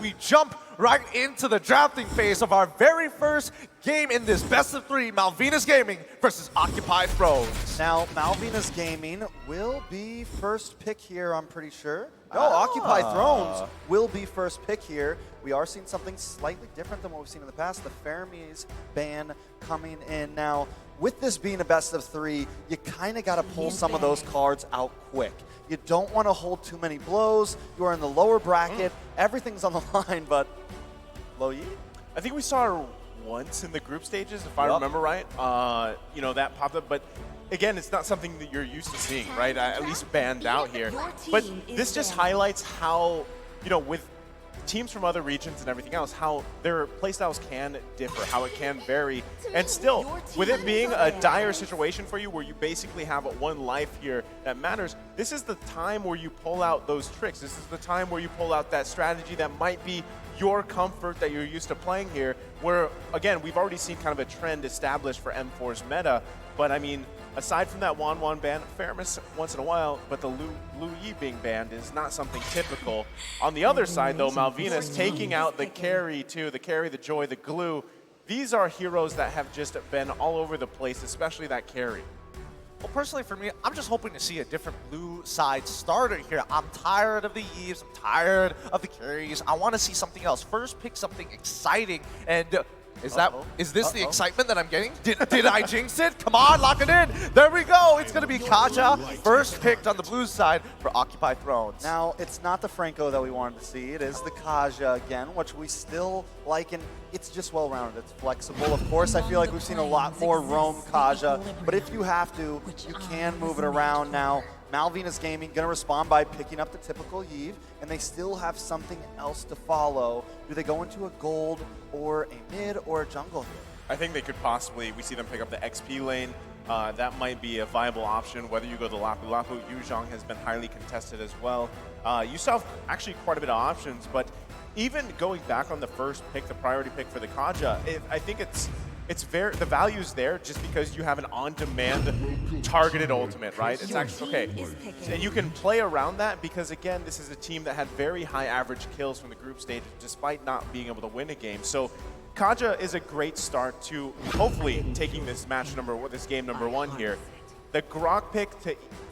we jump right into the drafting phase of our very first game in this best of 3, Malvinas Gaming versus Occupied Thrones. Now, Malvinas Gaming will be first pick here, I'm pretty sure. No, Occupied Thrones will be first pick here. We are seeing something slightly different than what we've seen in the past. The Fermies ban coming in. Now, with this being a best of 3, you kind of got to pull some of those cards out quick. You don't want to hold too many blows. You are in the lower bracket. Everything's on the line, but Lo Yi? I think we saw her once in the group stages, if I remember right. You know, that popped up, but again, it's not something that you're used to seeing, right? At least banned out here. But this just highlights how, you know, with teams from other regions and everything else, how their playstyles can differ, how it can vary. And still, with it being a dire situation for you where you basically have one life here that matters, this is the time where you pull out those tricks. This is the time where you pull out that strategy that might be your comfort that you're used to playing here, where, again, we've already seen kind of a trend established for M4's meta. But, I mean, aside from that Wan ban, fair miss once in a while, but the Lu Yi being banned is not something typical. On the other side, though, Malvinas taking out the carry, too, the carry, the joy, the glue. These are heroes that have just been all over the place, especially that carry. Well, personally for me, I'm just hoping to see a different blue side starter here. I'm tired of the Eves, I'm tired of the carries. I want to see something else. First, pick something exciting. And is this the excitement that I'm getting? Did I jinx it? Come on, lock it in. There we go. It's going to be Kaja, first picked on the blue side for Occupied Thrones. Now, it's not the Franco that we wanted to see. It is the Kaja again, which we still like, and it's just well-rounded. It's flexible. Of course, I feel like we've seen a lot more roam Kaja, but if you have to, you can move it around now. Malvinas Gaming going to respond by picking up the typical Yve, and they still have something else to follow. Do they go into a gold or a mid or a jungle here? I think they could possibly, we see them pick up the XP lane. That might be a viable option, whether you go the Lapu Lapu. Yuzhong has been highly contested as well. You still have actually quite a bit of options, but even going back on the first pick, the priority pick for the Kaja, I think the value is there just because you have an on-demand targeted ultimate, right? It's actually okay. And you can play around that because, again, this is a team that had very high average kills from the group stage despite not being able to win a game. So Kaja is a great start to hopefully taking this game number 1 here. The Grok pick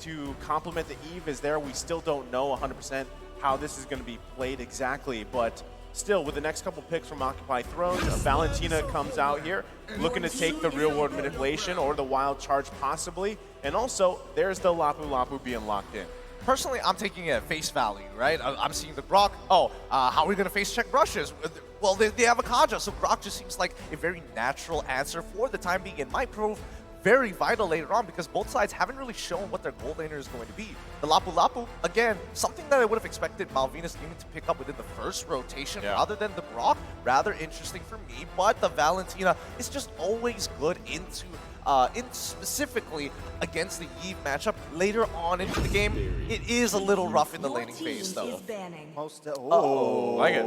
to complement the Eve is there. We still don't know 100% how this is going to be played exactly, but still, with the next couple picks from Occupied Thrones, Valentina comes out here looking to take the real-world manipulation or the wild charge possibly, and also there's the Lapu Lapu being locked in. Personally, I'm taking it at face value, right? I'm seeing the Grok. How are we going to face check brushes? Well, they have a Kaja, so Grok just seems like a very natural answer for the time being. It might prove very vital later on because both sides haven't really shown what their gold laner is going to be. The Lapu Lapu, again, something that I would have expected Malvinas Gaming to pick up within the first rotation rather than the Grok. Rather interesting for me, but the Valentina is just always good into specifically against the Eve matchup later on into the game. It is a little rough in the laning phase, though. Like it.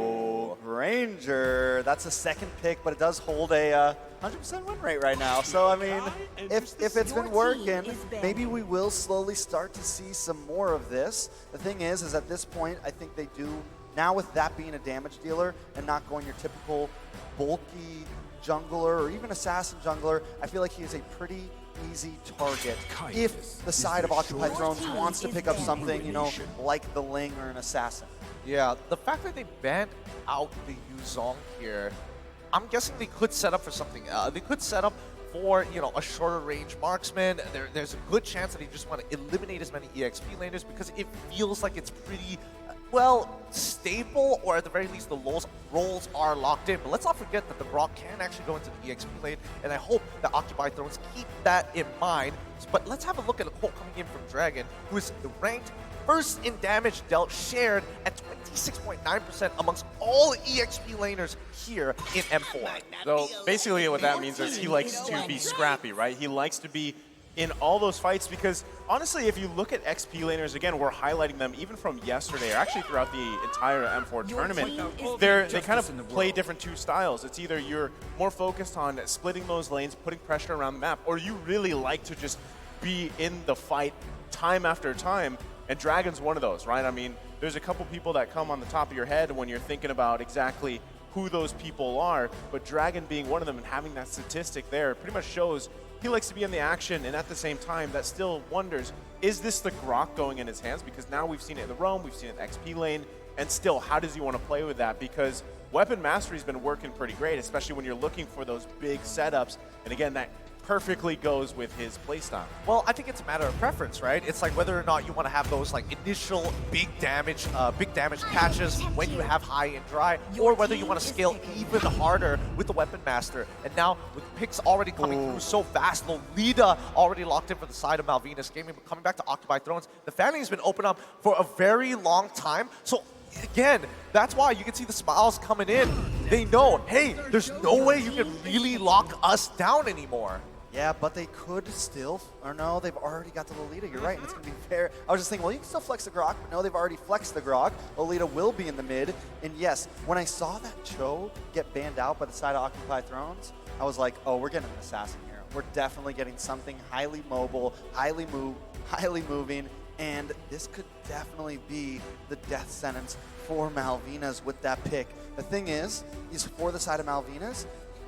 Ranger, that's a second pick, but it does hold a 100% win rate right now. So, I mean, if it's been working, maybe we will slowly start to see some more of this. The thing is at this point, I think they do, now with that being a damage dealer and not going your typical bulky jungler or even assassin jungler, I feel like he is a pretty easy target if the side of Occupied Thrones wants to pick up something, you know, like the Ling or an assassin. Yeah, the fact that they banned out the Yuzhong here, I'm guessing they could set up for something. They could set up for, you know, a shorter range marksman. There's a good chance that they just want to eliminate as many EXP laners because it feels like it's pretty, well, stable, or at the very least the roles are locked in. But let's not forget that the Grok can actually go into the EXP lane, and I hope that Occupied Thrones keep that in mind. But let's have a look at a quote coming in from Dragon, who is ranked first in damage dealt shared at 26.9% amongst all EXP laners here in M4. So basically what that means is he likes to be scrappy, right? He likes to be in all those fights because honestly, if you look at XP laners, again, we're highlighting them even from yesterday or actually throughout the entire M4 tournament. They kind of play different two styles. It's either you're more focused on splitting those lanes, putting pressure around the map, or you really like to just be in the fight time after time. And Dragon's one of those, right? I mean, there's a couple people that come on the top of your head when you're thinking about exactly who those people are, but Dragon being one of them and having that statistic there pretty much shows he likes to be in the action, and at the same time, that still wonders, is this the Grok going in his hands? Because now we've seen it in the roam, we've seen it in the XP lane, and still, how does he want to play with that? Because weapon mastery's been working pretty great, especially when you're looking for those big setups, and again, that perfectly goes with his playstyle. Well, I think it's a matter of preference, right? It's like whether or not you want to have those like initial big damage catches when you have high and dry, or whether you want to scale even harder with the Weapon Master. And now with picks already coming through so fast, Lolita already locked in for the side of Malvinas Gaming, but coming back to Occupy Thrones, the Fanny has been open up for a very long time. So again, that's why you can see the smiles coming in. They know, hey, there's no way you can really lock us down anymore. Yeah, but they could still, or no, they've already got the Lolita. You're right, and it's going to be fair. I was just thinking, well, you can still flex the Grok, but no, they've already flexed the Grok. Lolita will be in the mid, and yes, when I saw that Cho get banned out by the side of Occupy Thrones, I was like, oh, we're getting an assassin here. We're definitely getting something highly mobile, highly moving, and this could definitely be the death sentence for Malvinas with that pick. The thing is, he's for the side of Malvinas.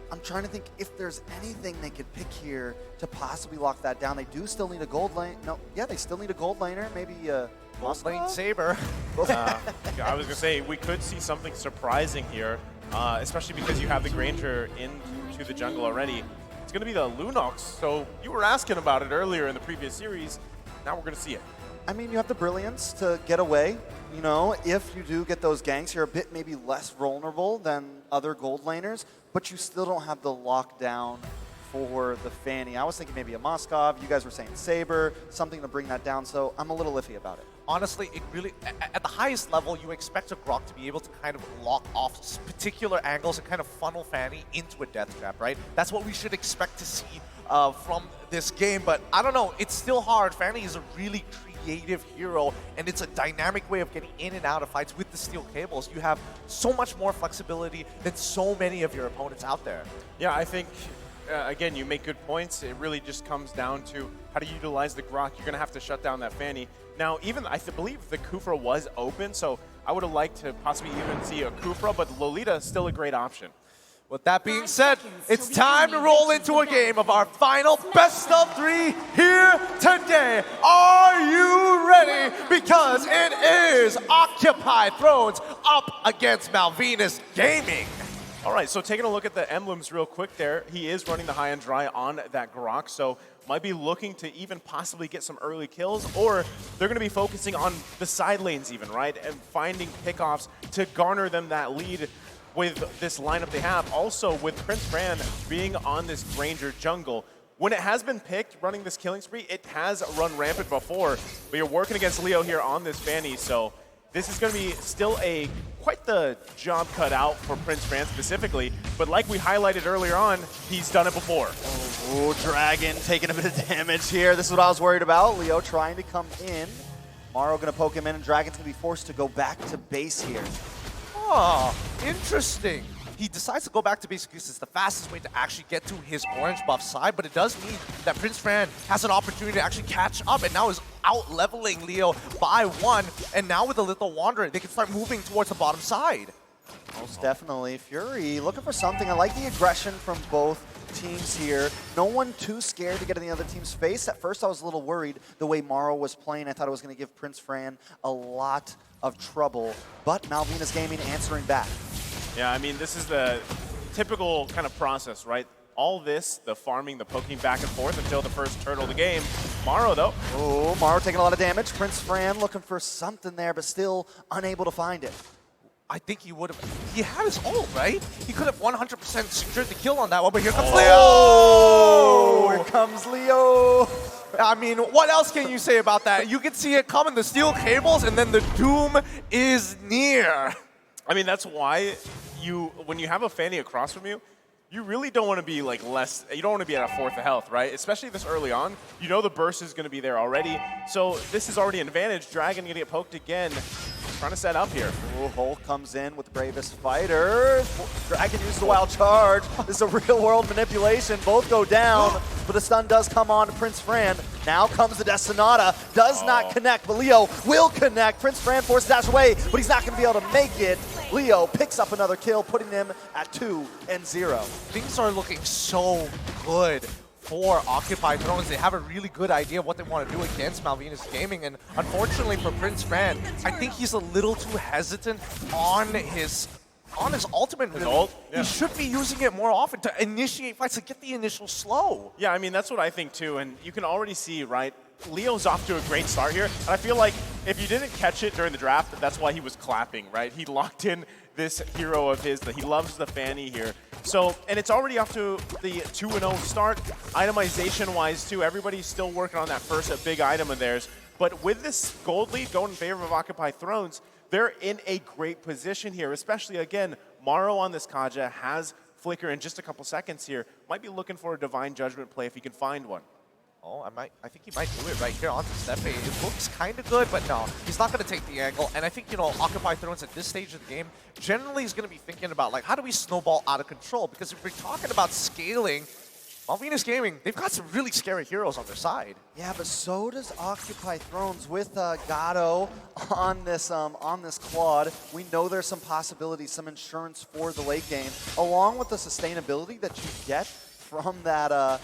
I'm trying to think if there's anything they could pick here to possibly lock that down. They do still need a gold lane. No, yeah, they still need a gold laner. Maybe a gold lane Saber. I was gonna say we could see something surprising here, especially because you have the Granger into the jungle already. It's gonna be the Lunox. So you were asking about it earlier in the previous series. Now we're gonna see it. I mean, you have the Brilliance to get away. You know, if you do get those ganks, you're a bit maybe less vulnerable than other gold laners, but you still don't have the lockdown for the Fanny. I was thinking maybe a Moskov. You guys were saying Saber, something to bring that down, so I'm a little iffy about it. Honestly, it really, at the highest level, you expect a Grok to be able to kind of lock off particular angles and kind of funnel Fanny into a death trap, right? That's what we should expect to see from this game, but I don't know, it's still hard. Fanny is a really creative hero, and it's a dynamic way of getting in and out of fights with the steel cables. You have so much more flexibility than so many of your opponents out there. Yeah, I think, again, you make good points. It really just comes down to how to utilize the Grok. You're going to have to shut down that Fanny. Now, even I believe the Kufra was open, so I would have liked to possibly even see a Kufra, but Lolita is still a great option. With that being said, it's time to roll into a game of our final best of 3 here today. Are you ready? Because it is Occupy Thrones up against Malvinas Gaming. All right, so taking a look at the emblems real quick there, he is running the high and dry on that Grok, so might be looking to even possibly get some early kills, or they're going to be focusing on the side lanes even, right? And finding pickoffs to garner them that lead with this lineup they have. Also, with Prince Fran being on this Granger jungle, when it has been picked running this killing spree, it has run rampant before, but you're working against Leo here on this Fanny, so this is going to be still quite the job cut out for Prince Fran specifically, but like we highlighted earlier on, he's done it before. Oh, Dragon taking a bit of damage here. This is what I was worried about. Leo trying to come in. Maro going to poke him in, and Dragon's going to be forced to go back to base here. Oh, interesting. He decides to go back to base because it's the fastest way to actually get to his orange buff side, but it does mean that Prince Fran has an opportunity to actually catch up and now is out-leveling Leo by 1, and now with the Little Wanderer, they can start moving towards the bottom side. Most definitely. Fury looking for something. I like the aggression from both teams here. No one too scared to get in the other team's face. At first I was a little worried the way Maro was playing. I thought it was going to give Prince Fran a lot of trouble, but Malvinas Gaming answering back. Yeah, I mean, this is the typical kind of process, right? All this, the farming, the poking back and forth until the first turtle of the game. Maro, though. Oh, Maro taking a lot of damage. Prince Fran looking for something there, but still unable to find it. I think he would have. He had his ult, right? He could have 100% secured the kill on that one, but here comes Leo! Oh, here comes Leo! I mean, what else can you say about that? You can see it coming, the steel cables, and then the doom is near. I mean, that's why when you have a Fanny across from you, you really don't want to be like you don't want to be at a fourth of health, right? Especially this early on. You know the burst is going to be there already. So this is already an advantage. Dragon going to get poked again. Trying to set up here. Oh, Hulk comes in with the bravest fighter. Dragon uses the wild charge. This is a real world manipulation. Both go down. but a stun does come on to Prince Fran. Now comes the Destinata, does not connect, but Leo will connect. Prince Fran forces dash away, but he's not going to be able to make it. Leo picks up another kill, putting him at 2-0. Things are looking so good for Occupy Thrones. They have a really good idea of what they want to do against Malvinas Gaming, and unfortunately for Prince Fran, I think he's a little too hesitant on his ultimate. His ult? Yeah. He should be using it more often to initiate fights, to get the initial slow. Yeah, I mean, that's what I think too, and you can already see, right, Leo's off to a great start here, and I feel like if you didn't catch it during the draft, that's why he was clapping, right? He locked in this hero of his, that he loves the Fanny here. So, and it's already off to the 2-0 start. Itemization-wise too, everybody's still working on that first big item of theirs, but with this gold lead going in favor of Occupy Thrones, they're in a great position here, especially, again, Maro on this Kaja has Flicker in just a couple seconds here. Might be looking for a Divine Judgment play if he can find one. Oh, I think he might do it right here onto Steppe. It looks kind of good, but no, he's not going to take the angle. And I think, you know, Occupy Thrones at this stage of the game generally is going to be thinking about, like, how do we snowball out of control? Because if we're talking about scaling, Malvinas Gaming, they've got some really scary heroes on their side. Yeah, but so does Occupy Thrones with Gato on this Claude. We know there's some possibilities, some insurance for the late game, along with the sustainability that you get from that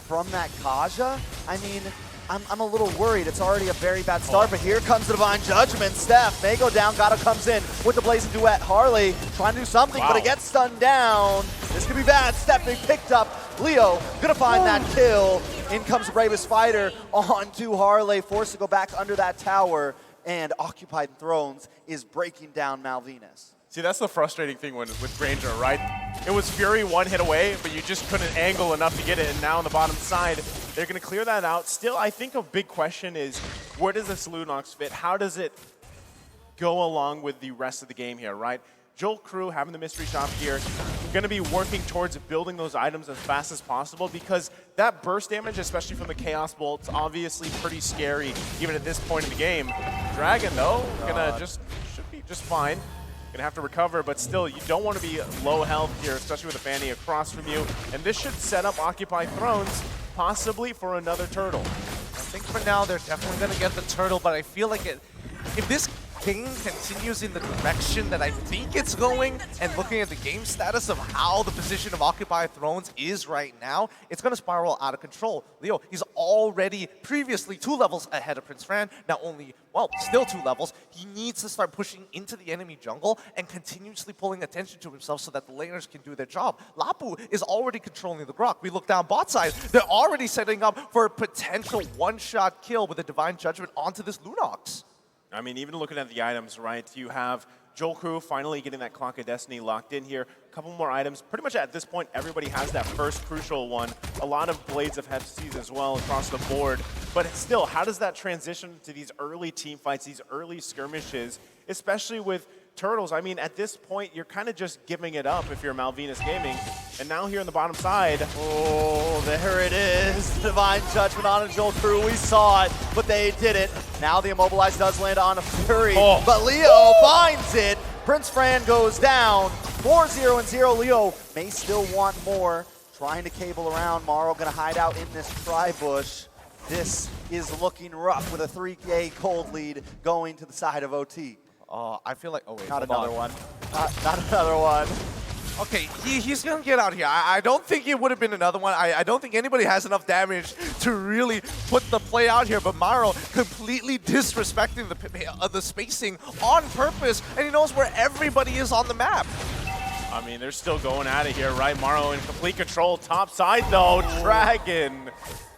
Kaja. I mean, I'm a little worried. It's already a very bad start, but here comes the Divine Judgment. Steph may go down. Gato comes in with the Blazing Duet. Harley trying to do something, but it gets stunned down. This could be bad. Steph being picked up. Leo gonna find that kill. In comes the Bravest Fighter onto Harley, forced to go back under that tower, and Occupied Thrones is breaking down Malvinas. See, that's the frustrating thing with Granger, right? It was Fury one hit away, but you just couldn't angle enough to get it, and now on the bottom side, they're going to clear that out. Still, I think a big question is, where does this Lunox fit? How does it go along with the rest of the game here, right? Joel Crew having the mystery shop here, going to be working towards building those items as fast as possible, because that burst damage, especially from the Chaos Bolt's obviously pretty scary, even at this point in the game. Dragon, though, should be just fine. Gonna have to recover, but still, you don't want to be low health here, especially with a Fanny across from you. And this should set up Occupy Thrones, possibly for another turtle. I think for now, they're definitely gonna get the turtle, but I feel like if this game continues in the direction that I think it's going, and looking at the game status of how the position of Occupy Thrones is right now, it's going to spiral out of control. Leo, he's already previously 2 levels ahead of Prince Fran, now only, well, still 2 levels. He needs to start pushing into the enemy jungle and continuously pulling attention to himself so that the laners can do their job. Lapu is already controlling the Grok. We look down bot side, they're already setting up for a potential one-shot kill with a Divine Judgment onto this Lunox. I mean, even looking at the items, right, you have Joel Crew finally getting that Clock of Destiny locked in here. A couple more items. Pretty much at this point, everybody has that first crucial one. A lot of Blades of Hephaestus as well across the board. But still, how does that transition to these early team fights, these early skirmishes, especially with Turtles? I mean, at this point, you're kind of just giving it up if you're Malvinas Gaming. And now here on the bottom side, oh, there it is. Divine Judgment on a Joel Crew. We saw it, but they did it. Now the Immobilize does land on a Fury, but Leo finds it. Prince Fran goes down. 4-0-0. Leo may still want more. Trying to cable around. Maro gonna hide out in this tri-bush. This is looking rough with a 3K gold lead going to the side of OT. I feel like, oh wait, Not another one. Not another one. Okay, he's gonna get out here. I don't think it would have been another one. I don't think anybody has enough damage to really put the play out here, but Maro completely disrespecting the spacing on purpose, and he knows where everybody is on the map. I mean, they're still going at it here, right? Maro in complete control. Top side, though. Dragon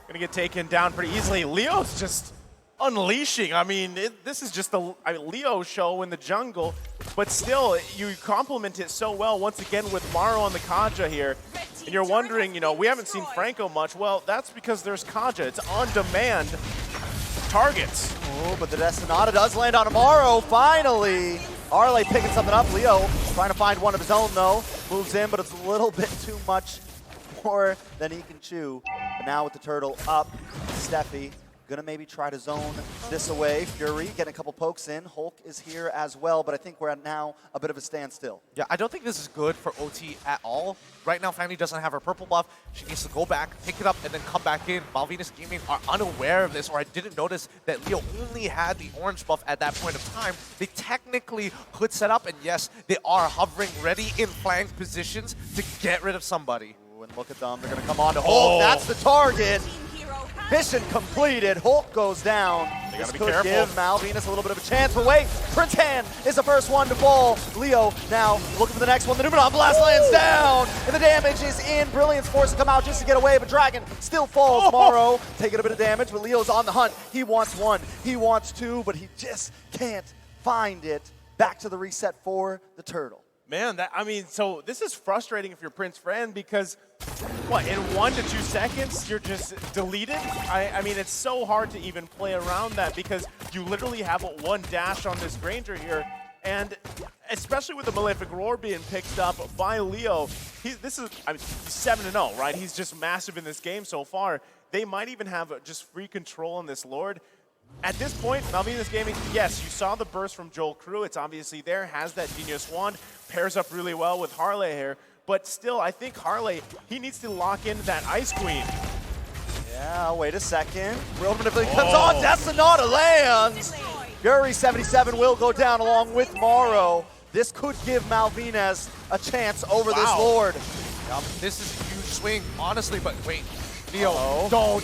gonna get taken down pretty easily. Leo's just unleashing. I mean, this is just a Leo show in the jungle, but still, you complement it so well once again with Maro on the Kaja here. And you're wondering, you know, we haven't seen Franco much. Well, that's because there's Kaja. It's on-demand targets. Oh, but the Destinata does land on Maro, finally. Arley picking something up. Leo trying to find one of his own, though. Moves in, but it's a little bit too much more than he can chew. But now with the turtle up, Steffi Gonna maybe try to zone this away. Fury getting a couple pokes in. Hulk is here as well, but I think we're at now a bit of a standstill. Yeah, I don't think this is good for OT at all. Right now, Fanny doesn't have her purple buff. She needs to go back, pick it up, and then come back in. Malvinas Gaming are unaware of this, or I didn't notice that Leo only had the orange buff at that point of time. They technically could set up, and yes, they are hovering ready in flank positions to get rid of somebody. Ooh, and look at them. They're going to come on to Hulk. That's the target. Mission completed. Hulk goes down. This could give Malvinas a little bit of a chance, but wait, Prince Han is the first one to fall. Leo now looking for the next one. The Numenon Blast lands down, and the damage is in. Brilliant's forced to come out just to get away, but Dragon still falls. Morrow taking a bit of damage, but Leo's on the hunt. He wants one, he wants two, but he just can't find it. Back to the reset for the Turtle. Man, so this is frustrating if you're Prince Fran because, what, in 1 to 2 seconds, you're just deleted? I mean, it's so hard to even play around that because you literally have one dash on this Granger here, and especially with the Malefic Roar being picked up by Leo, this is 7-0, right? He's just massive in this game so far. They might even have just free control on this Lord. At this point, Malvinas Gaming, yes, you saw the burst from Joel Crew. It's obviously there, has that Genius Wand, pairs up really well with Harley here. But still, I think Harley, he needs to lock in that Ice Queen. Yeah, wait a second. Real manipulation comes on, Destinata lands! Fury 77 will go down along with Morrow. This could give Malvinas a chance over this Lord. This is a huge swing, honestly, but wait. Leo, don't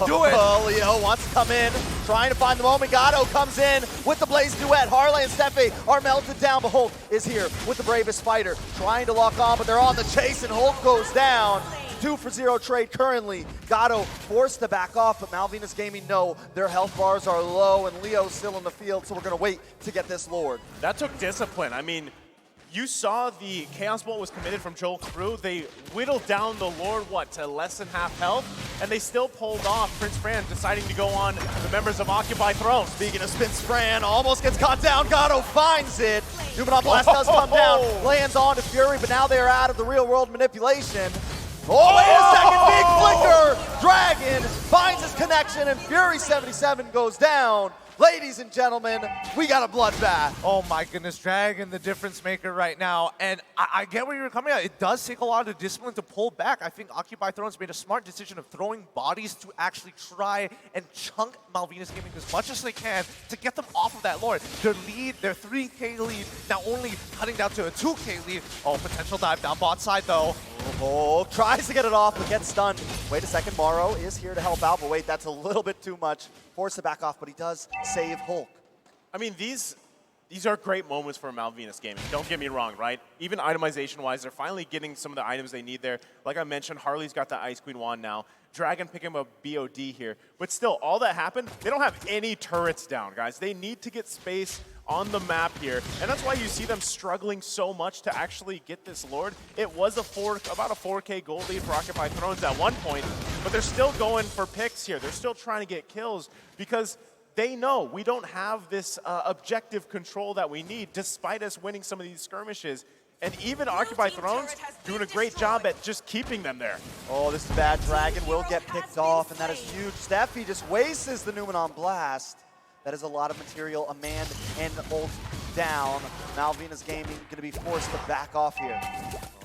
do it! Leo wants to come in, trying to find the moment. Gato comes in with the Blaze Duet. Harley and Steffi are melted down, but Hulk is here with the bravest fighter, trying to lock on, but they're on the chase, and Hulk goes down. 2-for-0 trade currently. Gato forced to back off, but Malvinas Gaming know their health bars are low, and Leo's still in the field, so we're going to wait to get this Lord. That took discipline. I mean, you saw the Chaos Bolt was committed from Joel Crew. They whittled down the Lord, to less than half health, and they still pulled off Prince Fran, deciding to go on the members of Occupy Throne. Speaking of Prince Fran, almost gets caught down. Gato finds it. Numenon Blast does come down, lands on to Fury, but now they are out of the real-world manipulation. Oh, wait a second, big flicker! Dragon finds his connection, and Fury 77 goes down. Ladies and gentlemen, we got a bloodbath. Oh my goodness, Dragon, the difference maker right now. And I get where you're coming at. It does take a lot of discipline to pull back. I think Occupy Thrones made a smart decision of throwing bodies to actually try and chunk Malvinas Gaming as much as they can to get them off of that Lord. Their lead, their 3K lead, now only cutting down to a 2K lead. Oh, potential dive down bot side though. Oh, tries to get it off, but gets stunned. Wait a second, Morrow is here to help out, but wait, that's a little bit too much. Forced to back off, but he does save Hulk. I mean, these are great moments for Malvinas Gaming. Don't get me wrong, right? Even itemization-wise, they're finally getting some of the items they need there. Like I mentioned, Harley's got the Ice Queen wand now. Dragon picking up a BOD here. But still, all that happened, they don't have any turrets down, guys. They need to get space on the map here, and that's why you see them struggling so much to actually get this Lord. It was about a 4K gold lead for Occupy Thrones at one point, but they're still going for picks here. They're still trying to get kills because they know we don't have this objective control that we need, despite us winning some of these skirmishes. And even Occupy Thrones doing a great job at just keeping them there. Oh, this is bad. Dragon will get picked off, and that is huge. Steffi just wastes the Numenon Blast. That is a lot of material. A man and ult down. Malvinas Gaming going to be forced to back off here.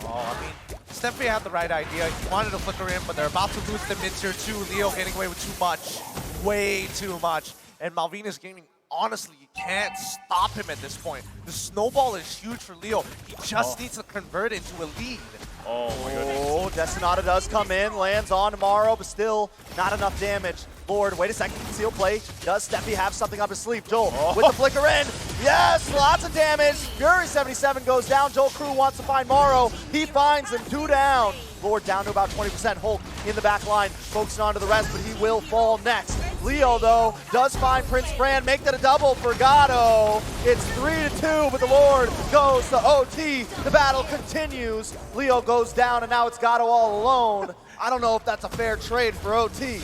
Oh, I mean, Steffi had the right idea. He wanted to flicker in, but they're about to lose the mid-tier too. Leo getting away with too much. Way too much. And Malvinas Gaming, honestly, you can't stop him at this point. The snowball is huge for Leo. He just needs to convert it into a lead. Oh my goodness. Oh, Destinata does come in, lands on tomorrow, but still not enough damage. Lord, wait a second, conceal play. Does Steffi have something up his sleeve? Joel with the flicker in. Yes, lots of damage. Fury 77 goes down. Joel Crew wants to find Morrow. He finds him, 2 down. Lord down to about 20%. Hulk in the back line, focusing on to the rest, but he will fall next. Leo, though, does find Prince Fran, make that a double for Gato. It's 3-2, but the Lord goes to OT. The battle continues. Leo goes down, and now it's Gato all alone. I don't know if that's a fair trade for OT.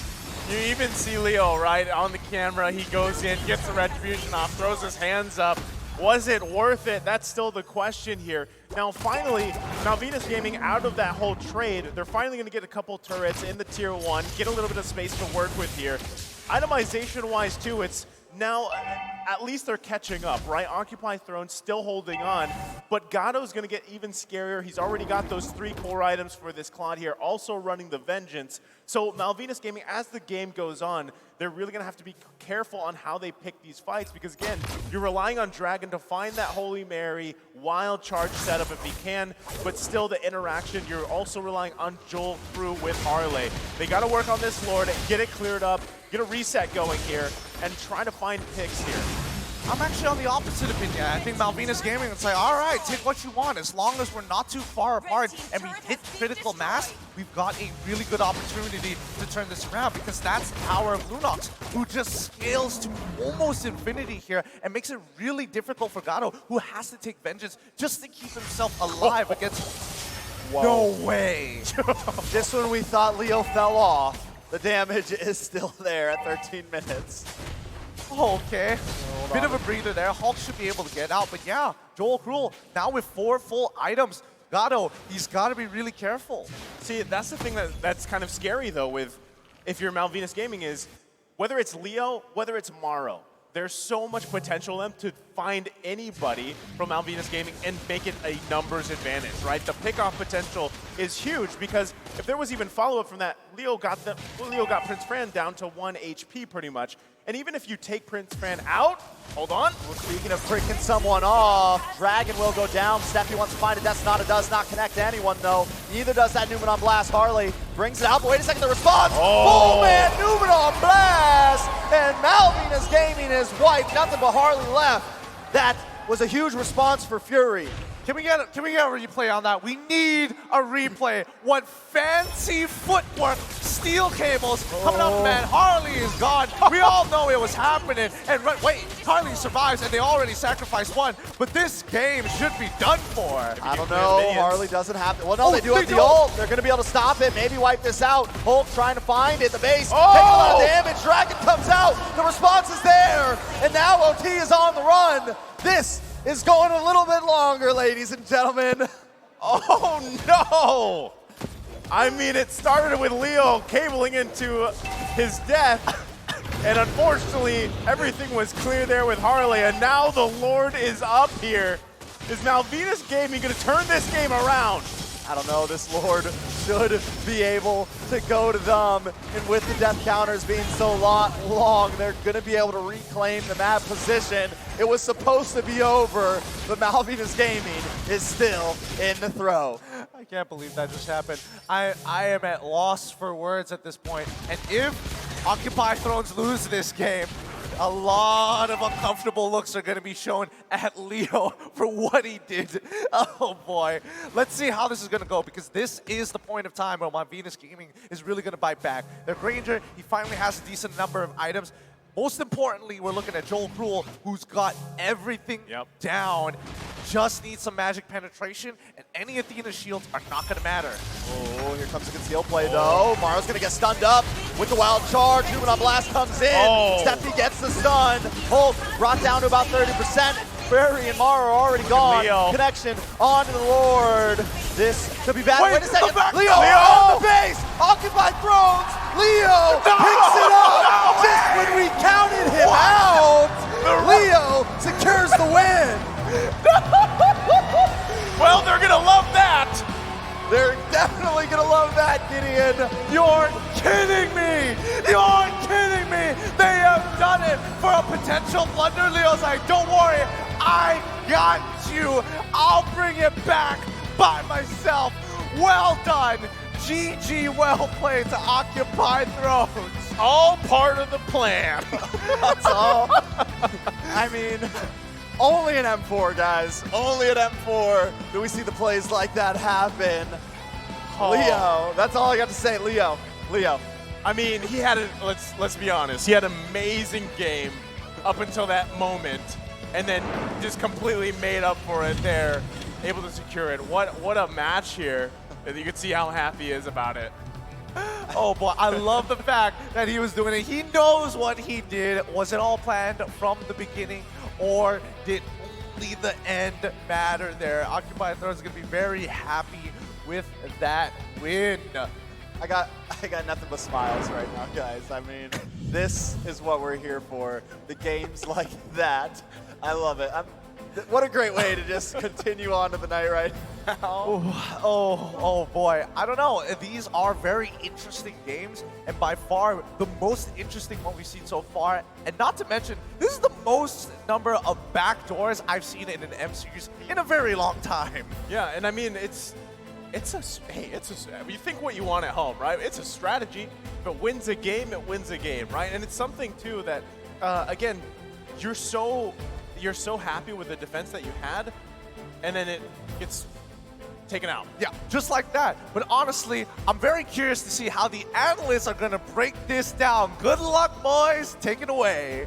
You even see Leo, right, on the camera. He goes in, gets the retribution off, throws his hands up. Was it worth it? That's still the question here. Now, finally, Malvinas Gaming out of that whole trade, they're finally going to get a couple turrets in the tier 1, get a little bit of space to work with here. itemization-wise too, it's now at least they're catching up, right? Occupy Throne still holding on, but Gatto's gonna get even scarier. He's already got those 3 core items for this Claude here, also running the Vengeance. So Malvinas Gaming, as the game goes on, they're really gonna have to be careful on how they pick these fights because again, you're relying on Dragon to find that Holy Mary, wild charge setup if he can, but still the interaction, you're also relying on Joel Crew with Harley. They gotta work on this Lord, get it cleared up, get a reset going here, and try to find picks here. I'm actually on the opposite opinion. I think Malvinas Gaming would say, all right, take what you want. As long as we're not too far apart and we hit critical mass, we've got a really good opportunity to turn this around because that's the power of Lunox, who just scales to almost infinity here and makes it really difficult for Gatto, who has to take vengeance just to keep himself alive against... Whoa. No way! Just when we thought Leo fell off, the damage is still there at 13 minutes. Okay, bit of a breather there. Hulk should be able to get out, but yeah, Joel Cruel now with 4 full items. Gatto, he's got to be really careful. See, that's the thing that's kind of scary though with if you're Malvinas Gaming is whether it's Leo, whether it's Maro, there's so much potential in them to find anybody from Malvinas Gaming and make it a numbers advantage, right? The pickoff potential is huge because if there was even follow-up from that, Leo got Prince Fran down to 1 HP pretty much. And even if you take Prince Fran out, hold on. Well, speaking of freaking someone off, Dragon will go down. Steffi wants to find it. That's not, it does not connect to anyone though. Neither does that Newman on Blast. Harley brings it out, but wait a second, the response. Full man Newman on Blast! And Malvinas Gaming is wiped. Nothing but Harley left. That was a huge response for Fury. Can we get a replay on that? We need a replay. What fancy footwork, steel cables coming up, man. Harley is gone. We all know it was happening. And wait, Harley survives, and they already sacrificed one. But this game should be done for. I don't know. Harley doesn't have. Well, no, they do have the ult. They're going to be able to stop it. Maybe wipe this out. Hulk trying to find it. The base taking a lot of damage. Dragon comes out. The response is there, and now OT is on the run. This is going a little bit longer, ladies and gentlemen. Oh no! I mean, it started with Leo cabling into his death, and unfortunately, everything was clear there with Harley, and now the Lord is up here. Is Malvinas Gaming gonna turn this game around? I don't know, this Lord should be able to go to them, and with the death counters being so long, they're gonna be able to reclaim the map position. It was supposed to be over, but Malvinas Gaming is still in the throw. I can't believe that just happened. I am at loss for words at this point. And if Occupy Thrones lose this game, a lot of uncomfortable looks are going to be shown at Leo for what he did. Oh boy. Let's see how this is going to go because this is the point of time where Malvinas Gaming is really going to bite back. Their Granger, he finally has a decent number of items. Most importantly, we're looking at Joel Cruel, who's got everything down. Just needs some magic penetration, and any Athena shields are not going to matter. Oh, here comes a conceal play though. Maro's going to get stunned up with the wild charge. Newman on Blast comes in. Steffi gets the stun. Hulk brought down to about 30%. Barry and Mara are already gone. Leo. Connection onto the Lord. This could be bad. Wait a second. Leo Leo on the base. Occupied Thrones. Leo picks it up. Just when we counted him out, Leo secures the win. Well, they're gonna love that. They're definitely gonna love that, Gideon. You're kidding me! You're kidding me! They have done it for a potential blunder. Leo's like, don't worry, I got you. I'll bring it back by myself. Well done. GG, well played to Occupy Thrones. All part of the plan. That's all. I mean, only an M4, guys. Only an M4 do we see the plays like that happen. Leo, that's all I got to say. Leo. I mean, he had let's be honest, he had an amazing game up until that moment, and then just completely made up for it there, able to secure it. What a match here. You can see how happy he is about it. Oh boy, I love the fact that he was doing it. He knows what he did. Was it all planned from the beginning, or did only the end matter there? Occupy Thrones is going to be very happy with that win. I got nothing but smiles right now, guys. I mean, this is what we're here for. The games like that. I love it. What a great way to just continue on to the night right now. Oh boy. I don't know. These are very interesting games, and by far the most interesting one we've seen so far. And not to mention, this is the most number of backdoors I've seen in an M series in a very long time. Yeah, and I mean, you think what you want at home, right? It's a strategy. If it wins a game, it wins a game, right? And it's something too that, again, you're so happy with the defense that you had, and then it gets taken out. Yeah, just like that. But honestly, I'm very curious to see how the analysts are going to break this down. Good luck, boys. Take it away.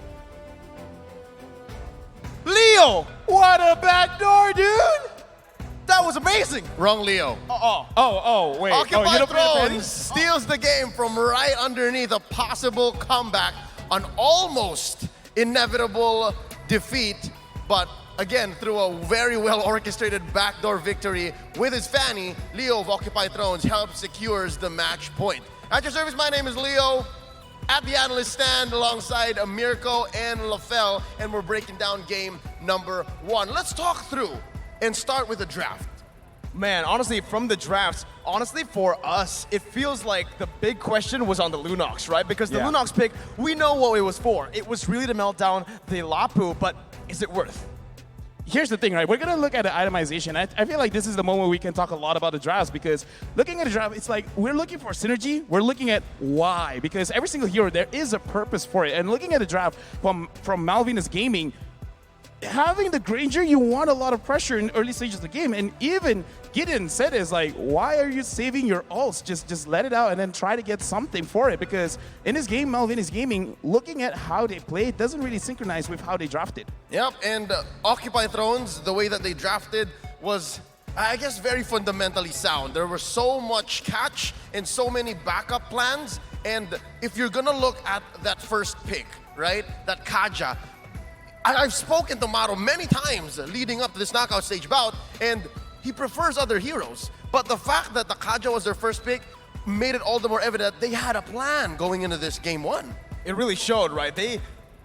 Leo, what a backdoor, dude! That was amazing. Wrong Leo. Wait. Occupy you don't play the Thrones steals the game from right underneath a possible comeback, an almost inevitable defeat, but again, through a very well orchestrated backdoor victory with his Fanny, Leo of Occupy Thrones helps secures the match point. At your service, my name is Leo. At the analyst stand alongside Mirko and LaFell, and we're breaking down game number 1. Let's talk through and start with the draft. Man, honestly, from the drafts, honestly, for us, it feels like the big question was on the Lunox, right? Because the Lunox pick, we know what it was for. It was really to melt down the Lapu, but is it worth? Here's the thing, right? We're going to look at the itemization. I feel like this is the moment we can talk a lot about the drafts, because looking at the draft, it's like we're looking for synergy. We're looking at why, because every single hero, there is a purpose for it. And looking at the draft from Malvinas Gaming, having the Granger, you want a lot of pressure in early stages of the game. And even Gideon said is like, why are you saving your ults? Just let it out and then try to get something for it. Because in this game, Malvinas Gaming, looking at how they play, it doesn't really synchronize with how they drafted. Yep, and Occupy Thrones, the way that they drafted was, I guess, very fundamentally sound. There was so much catch and so many backup plans. And if you're gonna look at that first pick, right, that Kaja, I've spoken to Maro many times leading up to this knockout stage bout, and he prefers other heroes. But the fact that the Kaja was their first pick made it all the more evident they had a plan going into this game 1. It really showed, right? They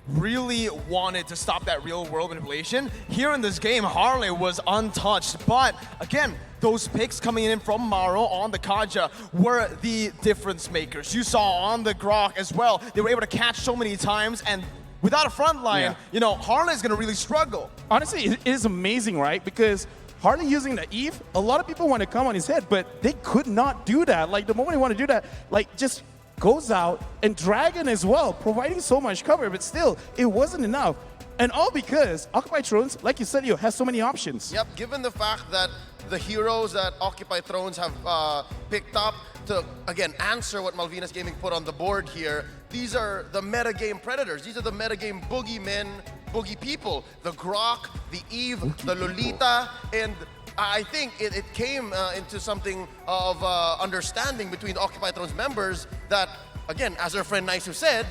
really wanted to stop that real world manipulation. Here in this game, Harley was untouched. But again, those picks coming in from Maro on the Kaja were the difference makers. You saw on the Grok as well, they were able to catch so many times, and without a front line, you know, Harley's gonna really struggle. Honestly, it is amazing, right? Because Harley using the Eve, a lot of people want to come on his head, but they could not do that. Like, the moment they want to do that, like, just goes out, and Dragon as well, providing so much cover, but still, it wasn't enough. And all because Occupy Thrones, like you said, has so many options. Yep, given the fact that the heroes that Occupy Thrones have picked up to, again, answer what Malvinas Gaming put on the board here, these are the metagame predators. These are the metagame boogeymen, boogie people. The Grok, the Eve, the Lolita, and I think it came into something of understanding between the Occupy Thrones members that, again, as our friend Naisu said,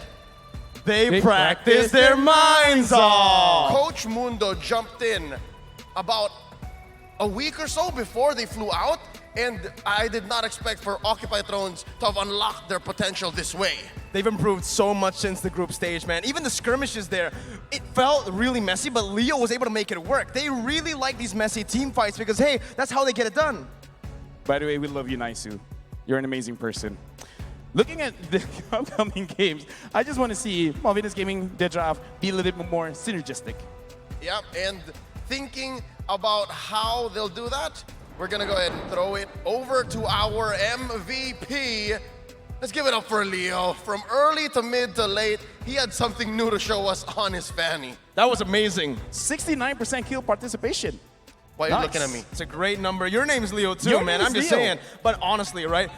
They practice their minds off. Coach Mundo jumped in about a week or so before they flew out, and I did not expect for Occupy Thrones to have unlocked their potential this way. They've improved so much since the group stage, man. Even the skirmishes there, it felt really messy, but Leo was able to make it work. They really like these messy team fights because, hey, that's how they get it done. By the way, we love you, Naisu. You're an amazing person. Looking at the upcoming games, I just want to see Malvinas Gaming, their draft, be a little bit more synergistic. Yep, and thinking about how they'll do that, we're gonna go ahead and throw it over to our MVP. Let's give it up for Leo. From early to mid to late, he had something new to show us on his Fanny. That was amazing. 69% kill participation. Why are you looking at me? It's a great number. Your name is Leo too, Your man. name I'm is just Leo. saying. But honestly, right?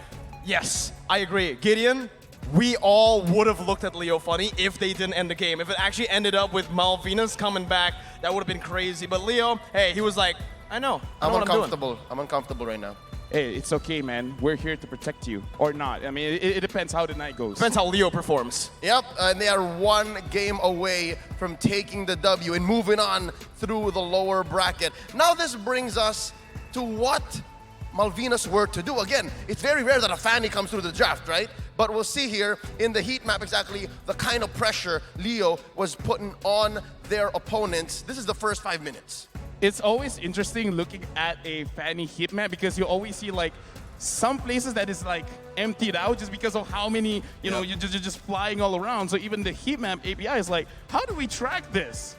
Yes, I agree. Gideon, we all would have looked at Leo funny if they didn't end the game. If it actually ended up with Malvinas coming back, that would have been crazy. But Leo, hey, he was like, I know. I'm what uncomfortable. I'm uncomfortable right now. Hey, it's okay, man. We're here to protect you. Or not. I mean, it depends how the night goes. Depends how Leo performs. Yep, and they are one game away from taking the W and moving on through the lower bracket. Now this brings us to what Malvinas were to do. Again, it's very rare that a Fanny comes through the draft, right? But we'll see here in the heat map exactly the kind of pressure Leo was putting on their opponents. This is the first 5 minutes. It's always interesting looking at a Fanny heat map because you always see like some places that is like emptied out just because of how many, you know, you're just flying all around. So even the heat map API is like, how do we track this?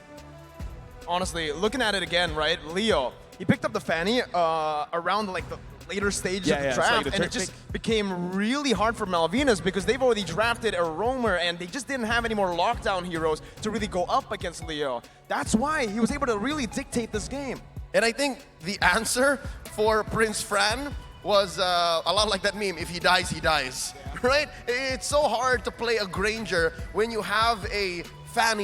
Honestly, looking at it again, right? Leo, he picked up the Fanny around like the later stage of the it's draft, like the and it trick just pick. became really hard for Malvinas because they've already drafted a roamer and they just didn't have any more lockdown heroes to really go up against Leo. That's why he was able to really dictate this game. And I think the answer for Prince Fran was a lot like that meme, if he dies, he dies, right? It's so hard to play a Granger when you have a Fanny